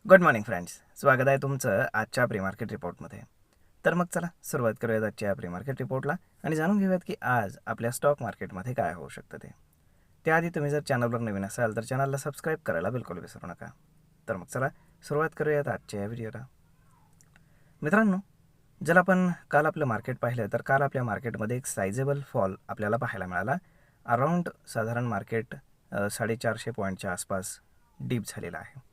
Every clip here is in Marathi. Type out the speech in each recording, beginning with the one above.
गुड मॉर्निंग फ्रेंड्स, स्वागत आहे तुमचं आजच्या प्री मार्केट रिपोर्टमध्ये. तर मग चला सुरुवात करूयात आजच्या प्री मार्केट रिपोर्टला आणि जाणून घेऊयात की आज आपल्या स्टॉक मार्केटमध्ये काय होऊ शकतं ते. त्याआधी तुम्ही जर चॅनलवर नवीन असाल तर चॅनलला सबस्क्राईब करायला बिलकुल विसरू नका. तर मग चला सुरुवात करूयात आजच्या या व्हिडिओला. मित्रांनो, जर आपण काल आपलं मार्केट पाहिलं तर काल आपल्या मार्केटमध्ये एक सायझेबल फॉल आपल्याला पाहायला मिळाला. अराऊंड साधारण मार्केट 450 पॉईंटच्या आसपास डीप झालेलं आहे.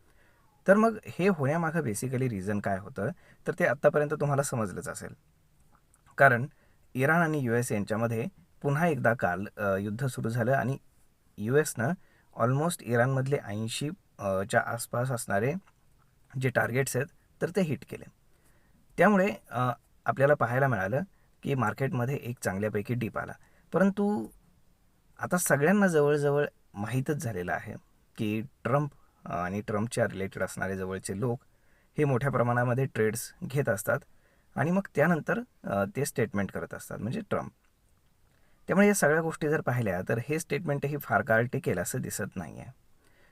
तर मग हे होण्यामागं बेसिकली रिझन काय होतं, तर ते आत्तापर्यंत तुम्हाला समजलंच असेल. कारण इराण आणि US यांच्यामध्ये पुन्हा एकदा काल युद्ध सुरू झालं आणि USनं ऑलमोस्ट इराणमधले 80 च्या आसपास असणारे जे टार्गेट्स आहेत तर ते हिट केले. त्यामुळे आपल्याला पाहायला मिळालं की मार्केटमध्ये एक चांगल्यापैकी डीप आला. परंतु आता सगळ्यांना जवळजवळ माहीतच झालेलं आहे की ट्रम्प आणि ट्रम्पच्या रिलेटेड असणारे जवळचे लोक हे मोठ्या प्रमाणामध्ये ट्रेड्स घेत असतात आणि मग त्यानंतर ते स्टेटमेंट करत असतात, म्हणजे ट्रम्प. त्यामुळे या सगळ्या गोष्टी जर पाहिल्या तर हे स्टेटमेंटही फार काळ टिकेल असं दिसत नाही आहे.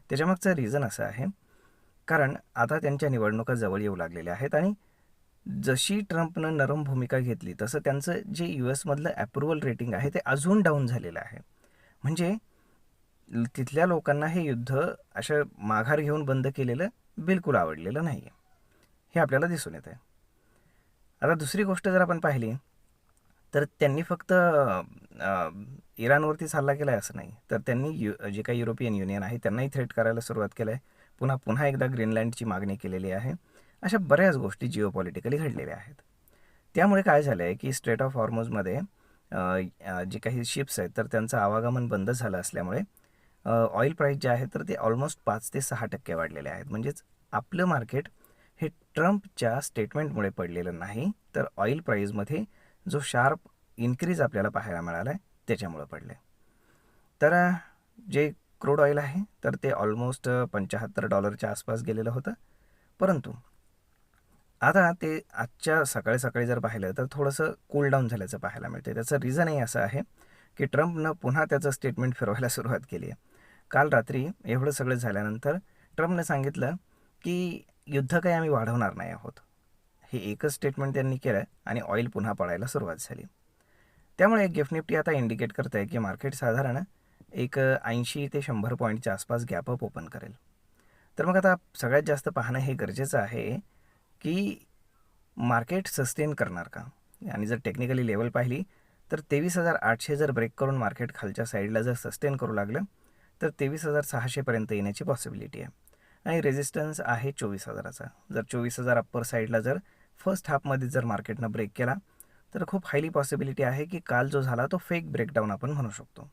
त्याच्यामागचं रिझन असं आहे, कारण आता त्यांच्या निवडणुका जवळ येऊ लागलेल्या आहेत आणि जशी ट्रम्पनं नरम भूमिका घेतली तसं त्यांचं जे US मधलं ॲप्रुव्हल रेटिंग आहे ते अजून डाऊन झालेलं आहे. म्हणजे तिथल्या लोकांना हे युद्ध अशा माघार घेऊन बंद केलेलं बिलकुल आवडलेलं नाही आहे, हे आपल्याला दिसून येतं आहे. आता दुसरी गोष्ट जर आपण पाहिली तर त्यांनी फक्त इराणवरतीच हल्ला केला आहे असं नाही, तर त्यांनी जे काही युरोपियन युनियन आहे त्यांनाही थ्रेट करायला सुरुवात केलं आहे. पुन्हा एकदा ग्रीनलँडची मागणी केलेली आहे. अशा बऱ्याच गोष्टी जिओपॉलिटिकली घडलेल्या आहेत. त्यामुळे काय झालं आहे की स्ट्रेट ऑफ हॉर्मुझमध्ये जे काही शिप्स आहेत तर त्यांचं आवागमन बंद झालं असल्यामुळे ऑइल प्राईस जे आहे तर ते ऑलमोस्ट 5 ते 6% वाढलेले आहेत. म्हणजेच आपलं मार्केट हे ट्रम्पच्या स्टेटमेंटमुळे पडलेलं नाही, तर ऑइल प्राईजमध्ये जो शार्प इन्क्रीज आपल्याला पाहायला मिळाला आहे त्याच्यामुळं पडलं आहे. तर जे क्रूड ऑइल आहे तर ते ऑलमोस्ट $75च्या आसपास गेलेलं होतं. परंतु आता ते आजच्या सकाळी सकाळी जर पाहिलं तर थोडंसं कूल डाऊन झाल्याचं पाहायला मिळतं. त्याचं रिझनही असं आहे की ट्रम्पनं पुन्हा त्याचं स्टेटमेंट फिरवायला सुरुवात केली आहे. काल रात्री एवढं सगळं झाल्यानंतर ट्रम्पनं सांगितलं की युद्ध काही आम्ही वाढवणार नाही आहोत. हे एकच स्टेटमेंट त्यांनी केलं आणि ऑइल पुन्हा पडायला सुरुवात झाली. त्यामुळे गिफ्ट निफ्टी आता इंडिकेट करत आहे की मार्केट साधारण एक 80 ते 100 पॉईंटच्या आसपास गॅप अप ओपन करेल. तर मग आता सगळ्यात जास्त पाहणं हे गरजेचं आहे की मार्केट सस्टेन करणार का. आणि जर टेक्निकली लेवल पाहिली तर 23,800 जर ब्रेक करून मार्केट खालच्या साईडला जर सस्टेन करू लागलं तर 23,600पर्यंत येण्याची पॉसिबिलिटी आहे. आणि रेजिस्टन्स आहे 24,000चा. जर 24,000 अप्पर साईडला जर फर्स्ट हाफमध्ये जर मार्केटनं ब्रेक केला तर खूप हायली पॉसिबिलिटी आहे की काल जो झाला तो फेक ब्रेकडाऊन आपण म्हणू शकतो.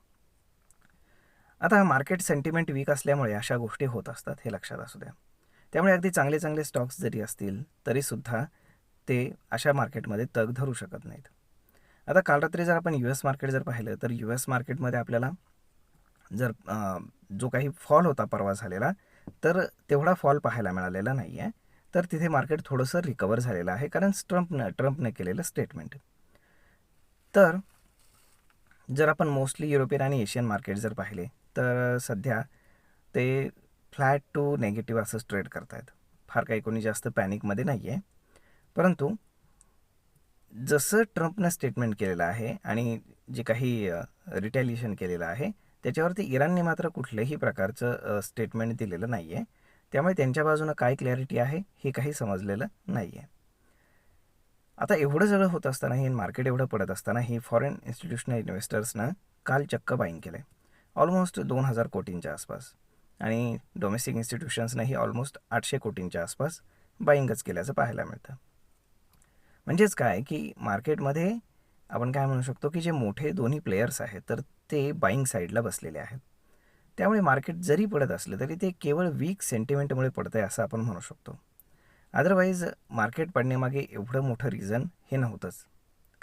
आता मार्केट सेंटिमेंट वीक असल्यामुळे अशा गोष्टी होत असतात, हे लक्षात असू द्या. त्यामुळे अगदी चांगले चांगले स्टॉक्स जरी असतील तरीसुद्धा ते अशा मार्केटमध्ये तग धरू शकत नाहीत. आता काल रात्री जर आपण US मार्केट जर पाहिलं तर US मार्केटमध्ये आपल्याला जर जो काही फॉल होता परवा झालेला तर तेवढा फॉल पाहायला मिळालेला नाही आहे. तर तिथे मार्केट थोडंसं रिकवर झालेलं आहे, कारण ट्रम्पने केलेलं स्टेटमेंट. तर जर आपण मोस्टली युरोपियन आणि एशियन मार्केट जर पाहिले तर सध्या ते फ्लॅट टू नेगेटिव्ह असंच ट्रेड करत आहेत. फार काही कोणी जास्त पॅनिकमध्ये नाही आहे. परंतु जसं ट्रम्पनं स्टेटमेंट केलेलं आहे आणि जे काही रिटॅलिएशन केलेलं आहे त्याच्यावरती इराणने मात्र कुठल्याही प्रकारचं स्टेटमेंट दिलेलं नाही आहे. त्यामुळे त्यांच्या बाजूनं काय क्लॅरिटी आहे हे काही समजलेलं नाही आहे. आता एवढं सगळं होत असतानाही, मार्केट एवढं पडत असतानाही फॉरेन इन्स्टिट्यूशनल इन्व्हेस्टर्सनं काल चक्क बाईंग केलं आहे ऑलमोस्ट 2,000 कोटींच्या आसपास. आणि डोमेस्टिक इन्स्टिट्यूशन्सनंही ऑलमोस्ट 800 कोटींच्या आसपास बाईंगच केल्याचं पाहायला मिळतं. म्हणजेच काय की मार्केटमध्ये आपण काय म्हणू शकतो की जे मोठे दोन्ही प्लेयर्स आहेत तर ते बाईंग साईडला बसलेले आहेत. त्यामुळे मार्केट जरी पडत असलं तरी ते केवळ वीक सेंटिमेंटमुळे पडतं आहे असं आपण म्हणू शकतो. अदरवाईज मार्केट पडण्यामागे एवढं मोठं रिझन हे नव्हतंच,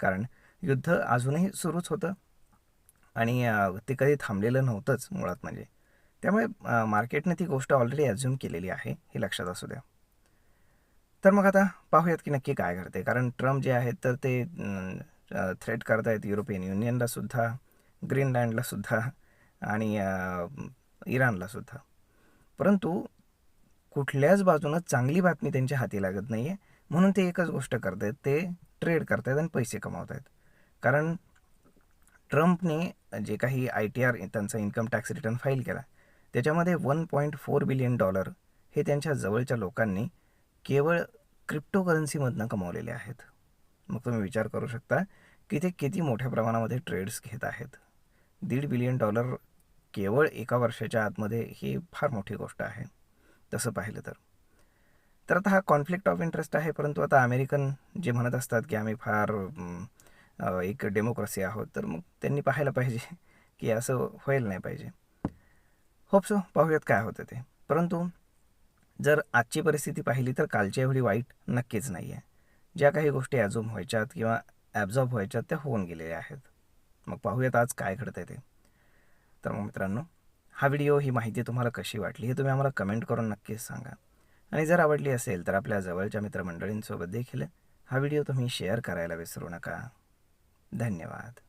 कारण युद्ध अजूनही सुरूच होतं आणि ते कधी थांबलेलं नव्हतंच मुळात म्हणजे. त्यामुळे मार्केटने ती गोष्ट ऑलरेडी ॲझ्युम केलेली आहे, हे लक्षात असू द्या. तर मग आता पाहूयात की नक्की काय घडते, कारण ट्रम्प जे आहेत तर ते थ्रेट करत आहेत युरोपियन युनियनलासुद्धा, ग्रीनलँडलासुद्धा आणि इराणलासुद्धा. परंतु कुठल्याच बाजूनं चांगली बातमी त्यांच्या हाती लागत नाही आहे, म्हणून ते एकच गोष्ट करत आहेत, ते ट्रेड करत आहेत आणि पैसे कमावत आहेत. कारण ट्रम्पने जे काही ITR त्यांचा इन्कम टॅक्स रिटर्न फाईल केला, त्याच्यामध्ये $1.4 बिलियन हे त्यांच्या जवळच्या लोकांनी केवळ क्रिप्टोकरन्सीमधनं कमावलेले आहेत. मग तुम्ही विचार करू शकता की ते किती मोठ्या प्रमाणामध्ये ट्रेड्स घेत आहेत. $1.5 बिलियन केवळ एका वर्षाच्या आतमध्ये ही फार मोठी गोष्ट आहे तसं पाहिलं तर. तर आता हा कॉन्फ्लिक्ट ऑफ इंटरेस्ट आहे, परंतु आता अमेरिकन जे म्हणत असतात की आम्ही फार एक डेमोक्रेसी आहोत, तर मग त्यांनी पाहायला पाहिजे की असं व्हायला नाही पाहिजे. होप सो, पाहूयात काय होतं ते. परंतु जर आजची परिस्थिती पाहिली तर कालच्या एवढी वाईट नक्कीच नाही आहे. ज्या काही गोष्टी ॲझ्युम व्हायच्यात किंवा ॲब्झॉर्ब व्हायच्यात त्या होऊन गेलेल्या आहेत. मग पाहूयात आज काय घडतंय ते. तर मग मित्रांनो, हा व्हिडिओ, ही माहिती तुम्हाला कशी वाटली हे तुम्ही आम्हाला कमेंट करून नक्कीच सांगा. आणि जर आवडली असेल तर आपल्या जवळच्या मित्रमंडळींसोबत देखील हा व्हिडिओ तुम्ही शेअर करायला विसरू नका. धन्यवाद.